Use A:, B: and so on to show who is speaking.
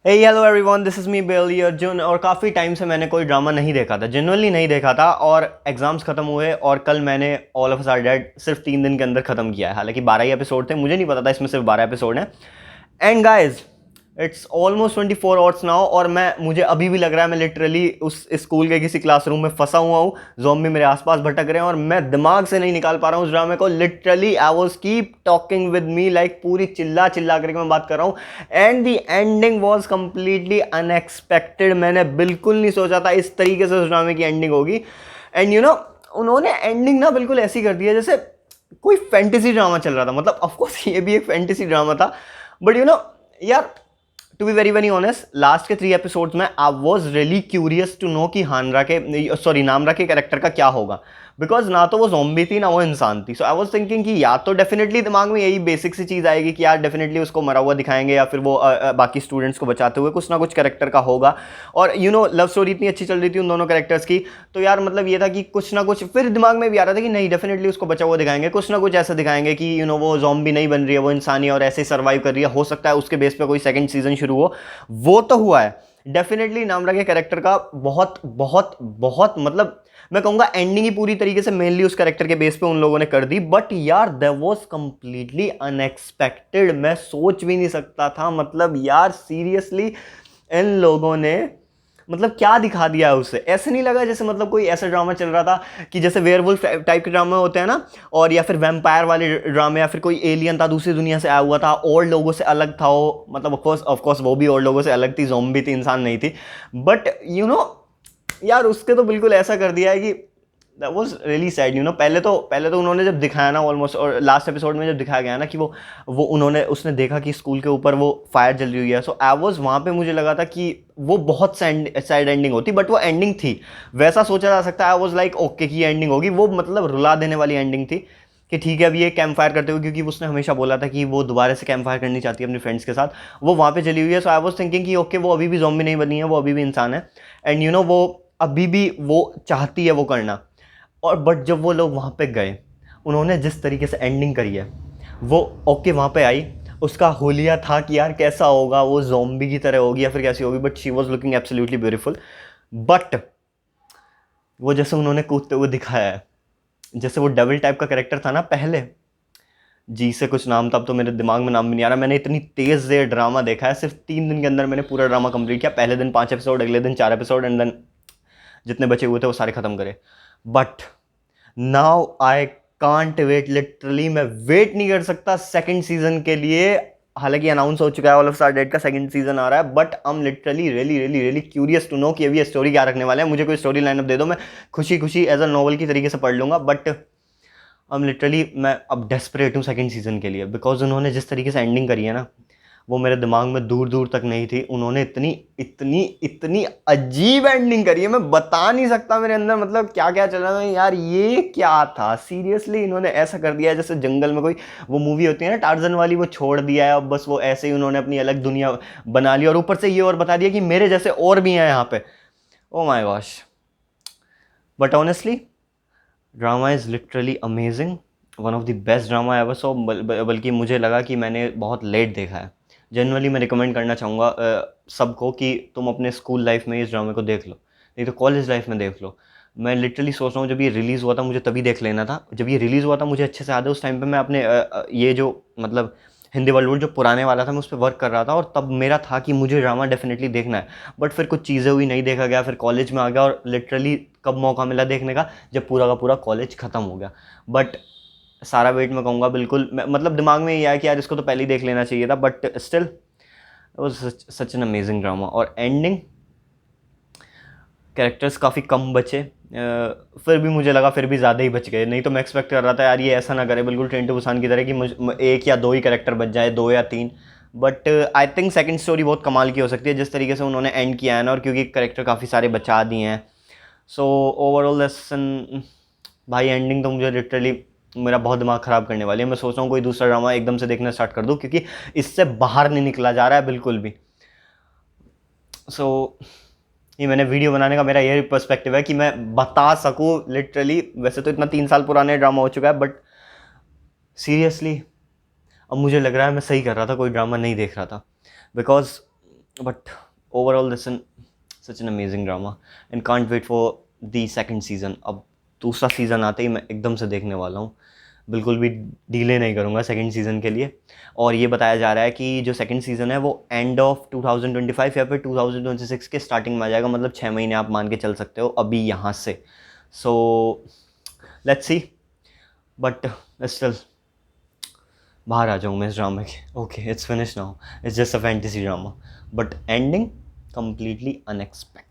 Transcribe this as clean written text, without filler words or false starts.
A: Hey hello everyone, this is me Bailey Arjun. और काफ़ी time से मैंने कोई ड्रामा नहीं देखा था, जेनुअनली नहीं देखा था। और एग्ज़ाम्स ख़त्म हुए और कल मैंने all of us are dead सिर्फ 3 दिन के अंदर ख़त्म किया है। हालांकि 12 ही एपिसोड थे, मुझे नहीं पता था इसमें सिर्फ 12 एपिसोड हैं। And guys, it's almost 24 hours now और मुझे अभी भी लग रहा है मैं लिटरली उस स्कूल के किसी क्लासरूम में फंसा हुआ हूँ। ज़ॉम्बी मेरे आसपास भटक रहे हैं और मैं दिमाग से नहीं निकाल पा रहा हूँ उस ड्रामे को। Literally I was keep talking with me, like पूरी चिल्ला चिल्ला करके मैं बात कर रहा हूँ। And the ending was completely unexpected. मैंने बिल्कुल नहीं सोचा था इस तरीके से उस ड्रामे की एंडिंग होगी। एंड उन्होंने एंडिंग ना बिल्कुल ऐसी कर दी है जैसे कोई फैंटेसी ड्रामा चल रहा था। मतलब ऑफकोर्स ये भी एक फैंटेसी ड्रामा था, बट यार, to be very very honest, last के 3 एपिसोड्स में I was really curious to know कि हानरा के नामरा के कैरेक्टर का क्या होगा। बिकॉज ना तो वो ज़ॉम्बी थी ना वो इंसान थी। सो आई वॉज थिंकिंग कि या तो डेफिनेटली दिमाग में यही बेसिक सी चीज़ आएगी कि यार डेफिनेटली उसको मरा हुआ दिखाएंगे या फिर वो बाकी स्टूडेंट्स को बचाते हुए कुछ ना कुछ कैरेक्टर का होगा। और लव स्टोरी इतनी अच्छी चल रही थी उन दोनों कैरेक्टर्स की, तो यार मतलब ये था कि कुछ ना कुछ फिर दिमाग में भी आ रहा था कि नहीं, डेफिनेटली उसको बचा हुआ दिखाएंगे, कुछ ना कुछ ऐसा दिखाएंगे कि वो ज़ॉम्बी नहीं बन रही है, वो इंसानी और ऐसे सर्वाइव कर रही है। हो सकता है उसके बेस पे कोई सेकंड सीजन शुरू हो। वो तो हुआ है डेफिनेटली। नामरा के कैरेक्टर का बहुत बहुत बहुत, मतलब मैं कहूंगा एंडिंग ही पूरी तरीके से मेनली उस कैरेक्टर के बेस पे उन लोगों ने कर दी। बट यार दैट वाज कंप्लीटली अनएक्सपेक्टेड। मैं सोच भी नहीं सकता था। मतलब यार सीरियसली इन लोगों ने मतलब क्या दिखा दिया है उससे। ऐसे नहीं लगा जैसे मतलब कोई ऐसा ड्रामा चल रहा था कि जैसे वेयरवुल्फ टाइप के ड्रामे होते हैं ना, और या फिर वैम्पायर वाले ड्रामे, या फिर कोई एलियन था दूसरी दुनिया से आया हुआ था और लोगों से अलग था वो। मतलब ऑफ कोर्स वो भी और लोगों से अलग थी, ज़ॉम्बी थी, इंसान नहीं थी। बट यार उसके तो बिल्कुल ऐसा कर दिया है कि दैट वाज रियली सैड। पहले तो उन्होंने जब दिखाया ना ऑलमोस्ट, और लास्ट एपिसोड में जब दिखाया गया ना कि वो उसने देखा कि स्कूल के ऊपर वो फायर जल रही हुई है। सो आई वाज वहाँ पे, मुझे लगा था कि वो बहुत सैड एंडिंग होती, बट वो एंडिंग थी। वैसा सोचा जा सकता है। आई वाज लाइक ओके की एंडिंग होगी वो, मतलब रुला देने वाली एंडिंग थी कि ठीक है अभी ये कैंप फायर करते हुए, क्योंकि उसने हमेशा बोला था कि वो दोबारा से कैंप फायर करनी चाहती है अपने फ्रेंड्स के साथ। वो वहाँ पे चली हुई है। सो आई वाज थिंकिंग कि ओके वो अभी भी ज़ॉम्बी नहीं बनी है, वो अभी भी इंसान है। एंड वो अभी भी वो चाहती है वो करना। और बट जब वो लोग वहाँ पे गए, उन्होंने जिस तरीके से एंडिंग करी है, वो ओके वहाँ पे आई, उसका होलिया था कि यार कैसा होगा, वो ज़ॉम्बी की तरह होगी या फिर कैसी होगी, but she was looking absolutely beautiful. But वो जैसे उन्होंने कूदते हुए दिखाया है, जैसे वो डबल टाइप का कैरेक्टर था ना पहले, जी से कुछ नाम था, अब तो मेरे दिमाग में नाम भी नहीं आ रहा। मैंने इतनी तेज़ से ड्रामा देखा है, सिर्फ 3 दिन के अंदर मैंने पूरा ड्रामा कंप्लीट किया। पहले दिन 5 एपिसोड, अगले दिन 4 एपिसोड, एंड देन जितने बचे हुए थे वो सारे खत्म करे। But now I can't wait, literally मैं वेट नहीं कर सकता सेकंड सीजन के लिए। हालांकि अनाउंस हो चुका है ऑल ऑफ स्टार डेड का सेकंड सीजन आ रहा है, but I am literally really really really curious to know कि अभी ये स्टोरी क्या रखने वाले हैं। मुझे कोई स्टोरी लाइनअप दे दो, मैं खुशी खुशी एज अ नॉवल की तरीके से पढ़ लूंगा। बट अब लिटरली मैं अब डेस्परेट हूँ सेकंड सीजन के लिए, बिकॉज उन्होंने जिस तरीके से एंडिंग करी है ना, वो मेरे दिमाग में दूर दूर तक नहीं थी। उन्होंने इतनी इतनी इतनी अजीब एंडिंग करी है, मैं बता नहीं सकता मेरे अंदर मतलब क्या क्या चल रहा है। यार ये क्या था सीरियसली, इन्होंने ऐसा कर दिया है जैसे जंगल में कोई वो मूवी होती है ना टार्जन वाली, वो छोड़ दिया है अब बस, वो ऐसे ही उन्होंने अपनी अलग दुनिया बना ली और ऊपर से ये और बता दिया कि मेरे जैसे और भी हैं यहाँ पे। Oh my gosh. But honestly drama is literally amazing, one of the best drama ever so. बल्कि मुझे लगा कि मैंने बहुत लेट देखा है। जनरली मैं रिकमेंड करना चाहूँगा सबको कि तुम अपने स्कूल लाइफ में इस ड्रामे को देख लो, नहीं तो कॉलेज लाइफ में देख लो। मैं लिटरली सोच रहा हूँ जब ये रिलीज़ हुआ था मुझे तभी देख लेना था। जब ये रिलीज़ हुआ था मुझे अच्छे से याद है, उस टाइम पे मैं अपने ये जो मतलब हिंदी बॉलीवुड जो पुराने वाला था मैं उस पर वर्क कर रहा था, और तब मेरा था कि मुझे ड्रामा डेफिनेटली देखना है। बट फिर कुछ चीज़ें हुई, नहीं देखा गया, फिर कॉलेज में आ गया और लिटरली कब मौका मिला देखने का, जब पूरा का पूरा कॉलेज ख़त्म हो गया। बट सारा वेट मैं कहूँगा बिल्कुल मतलब दिमाग में ये आया कि यार इसको तो पहले ही देख लेना चाहिए था। But still was such an amazing drama. और एंडिंग, कैरेक्टर्स काफ़ी कम बचे, फिर भी मुझे लगा फिर भी ज़्यादा ही बच गए। नहीं तो मैं एक्सपेक्ट कर रहा था यार ये ऐसा ना करे बिल्कुल ट्रेन टू बुसान की तरह कि एक या दो ही कैरेक्टर बच जाए, 2 या 3। But I think second story बहुत कमाल की हो सकती है जिस तरीके से उन्होंने एंड किया है ना, और क्योंकि कैरेक्टर काफ़ी सारे बचा दिए हैं। सो ओवरऑल लेसन भाई, एंडिंग तो मुझे लिटरली मेरा बहुत दिमाग ख़राब करने वाली है। मैं सोच रहा हूँ कोई दूसरा ड्रामा एकदम से देखना स्टार्ट कर दूँ, क्योंकि इससे बाहर नहीं निकला जा रहा है बिल्कुल भी। सो ये मैंने वीडियो बनाने का मेरा ये पर्सपेक्टिव है कि मैं बता सकूँ लिटरली। वैसे तो इतना 3 साल पुराने ड्रामा हो चुका है, बट सीरियसली अब मुझे लग रहा है मैं सही कर रहा था, कोई ड्रामा नहीं देख रहा था। Because but overall this an such an amazing drama and can't wait for the second season. अब दूसरा सीज़न आते ही मैं एकदम से देखने वाला हूँ, बिल्कुल भी डिले नहीं करूँगा सेकंड सीज़न के लिए। और ये बताया जा रहा है कि जो सेकंड सीज़न है वो एंड ऑफ 2025 या फिर 2026 के स्टार्टिंग में आ जाएगा, मतलब 6 महीने आप मान के चल सकते हो अभी यहाँ से। So let's see, but still बाहर आ जाऊँ मैं इस ड्रामा के। Okay, it's finish now, it's just a fantasy drama, but ending completely unexpected.